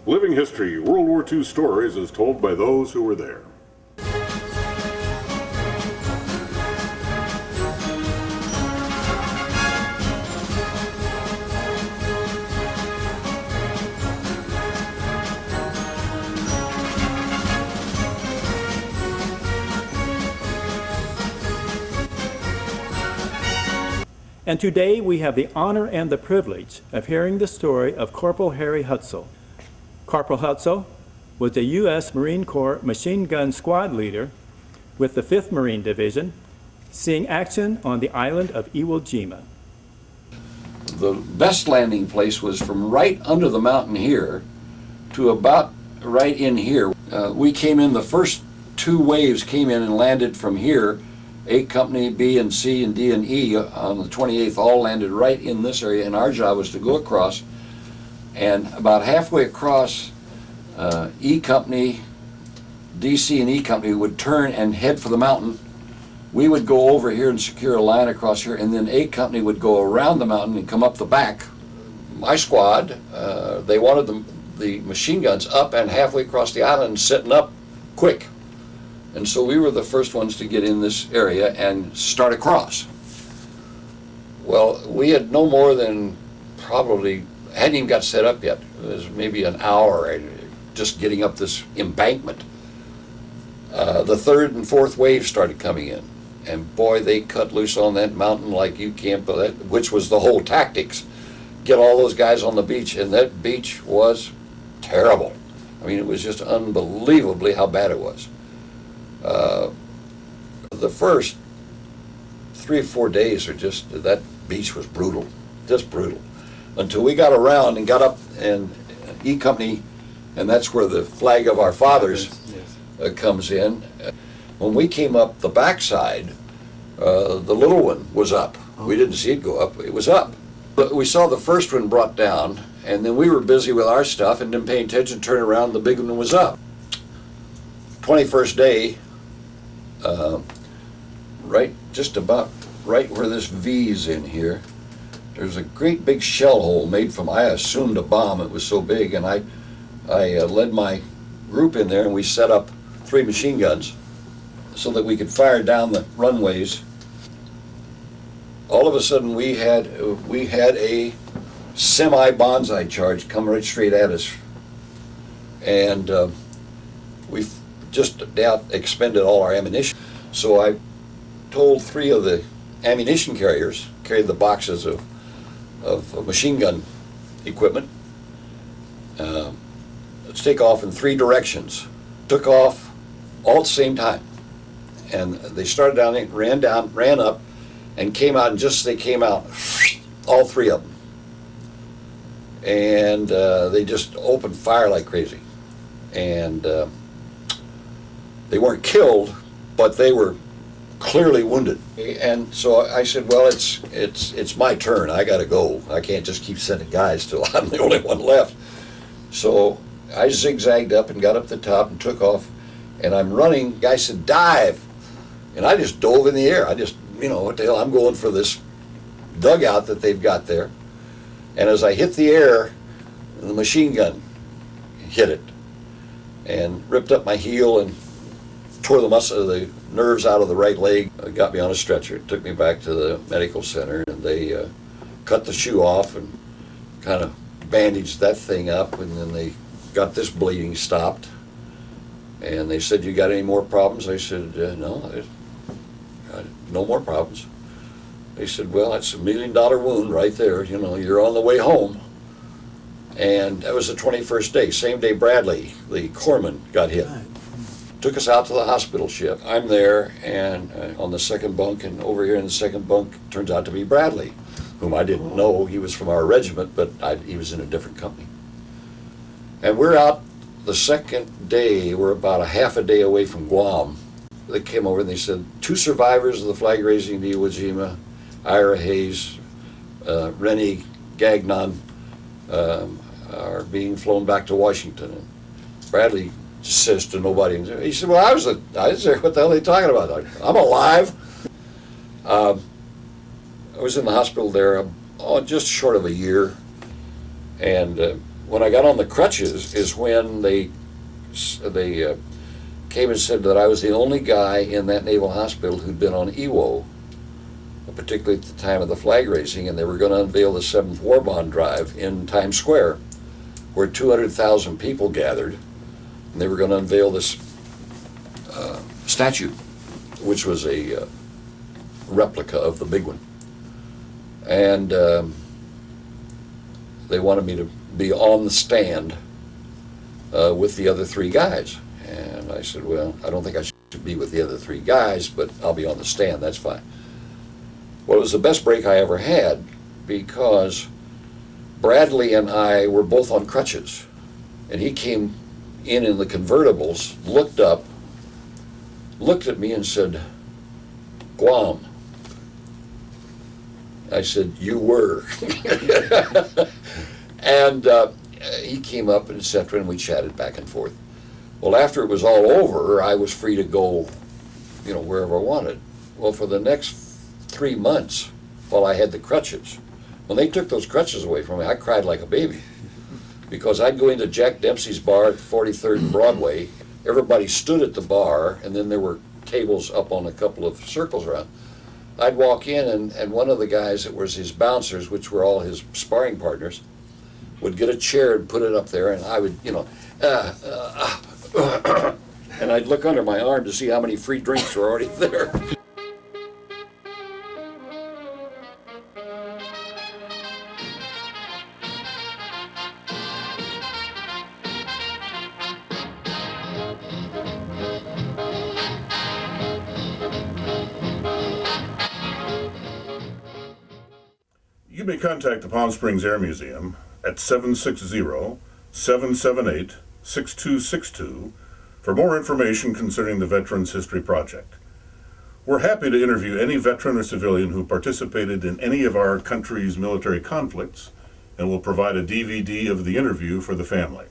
Living History, World War II stories as told by those who were there. And today we have the honor and the privilege of hearing the story of Corporal Harry Hutsell. Corporal Hutsell was the U.S. Marine Corps machine gun squad leader with the 5th Marine Division, seeing action on the island of Iwo Jima. The best landing place was from right under the mountain here to about right in here. We came in, the first 2 waves came in and landed from here. A Company, B and C and D and E on the 28th all landed right in this area, and our job was to go across, and about halfway across, E Company, DC and E Company would turn and head for the mountain. We would go over here and secure a line across here, and then A Company would go around the mountain and come up the back. My squad, they wanted the machine guns up and halfway across the island, setting up quick. And so we were the first ones to get in this area and start across. Well, we had no more than probably, hadn't even got set up yet. It was maybe an hour just getting up this embankment. The 3rd and 4th wave started coming in. And boy, they cut loose on that mountain like you can't believe, which was the whole tactics. Get all those guys on the beach, and that beach was terrible. I mean, it was just unbelievably how bad it was. The first 3 or 4 days are just, that beach was brutal, just brutal. Until we got around and got up, and E Company, and that's where the flag of our fathers comes in. When we came up the backside, the little one was up. We didn't see it go up, it was up. But we saw the first one brought down, and then we were busy with our stuff and didn't pay attention, turn around, the big one was up. 21st day, right, just about right where this V's in here, there's a great big shell hole made from, I assumed, a bomb. It was so big, and I led my group in there, and we set up 3 machine guns so that we could fire down the runways. All of a sudden, we had a semi-bonsai charge come right straight at us, and we just about expended all our ammunition. So I told 3 of the ammunition carriers, carried the boxes of machine gun equipment, let's take off in 3 directions. Took off all at the same time. And they started down, ran up, and came out, and just as they came out, all 3 of them. And they just opened fire like crazy. And they weren't killed, but they were clearly wounded. And so I said, well, it's my turn. I got to go. I can't just keep sending guys till I'm the only one left. So I zigzagged up and got up the top and took off. And I'm running. Guy said, dive. And I just dove in the air. I just, what the hell, I'm going for this dugout that they've got there. And as I hit the air, the machine gun hit it and ripped up my heel and tore the nerves out of the right leg. Got me on a stretcher, took me back to the medical center, and they cut the shoe off and kind of bandaged that thing up, and then they got this bleeding stopped. And they said, you got any more problems? I said, no, no more problems. They said, well, that's $1 million wound right there. You're on the way home. And that was the 21st day. Same day Bradley, the corpsman, got hit. Took us out to the hospital ship. I'm there and on the second bunk, and over here in the second bunk turns out to be Bradley, whom I didn't know. He was from our regiment, but he was in a different company. And we're out the second day. We're about a half a day away from Guam. They came over and they said, 2 survivors of the flag raising in Iwo Jima, Ira Hayes, Rennie Gagnon, are being flown back to Washington. And Bradley says to nobody, he said, well, I was there, what the hell are they talking about? I'm alive. I was in the hospital there just short of a year, and when I got on the crutches is when they came and said that I was the only guy in that naval hospital who'd been on Iwo, particularly at the time of the flag raising, and they were going to unveil the 7th War Bond Drive in Times Square, where 200,000 people gathered, and they were going to unveil this statue, which was a replica of the big one. And they wanted me to be on the stand with the other 3 guys. And I said, well, I don't think I should be with the other 3 guys, but I'll be on the stand, that's fine. Well, it was the best break I ever had because Bradley and I were both on crutches. And he came in the convertibles, looked up, looked at me and said, Guam. I said, you were. And he came up and et cetera, and we chatted back and forth. Well, after it was all over, I was free to go, wherever I wanted. Well, for the next 3 months, while I had the crutches, when they took those crutches away from me, I cried like a baby. Because I'd go into Jack Dempsey's bar at 43rd and Broadway, everybody stood at the bar, and then there were tables up on a couple of circles around. I'd walk in, and one of the guys that was his bouncers, which were all his sparring partners, would get a chair and put it up there, and I would, and I'd look under my arm to see how many free drinks were already there. You may contact the Palm Springs Air Museum at 760-778-6262 for more information concerning the Veterans History Project. We're happy to interview any veteran or civilian who participated in any of our country's military conflicts, and will provide a DVD of the interview for the family.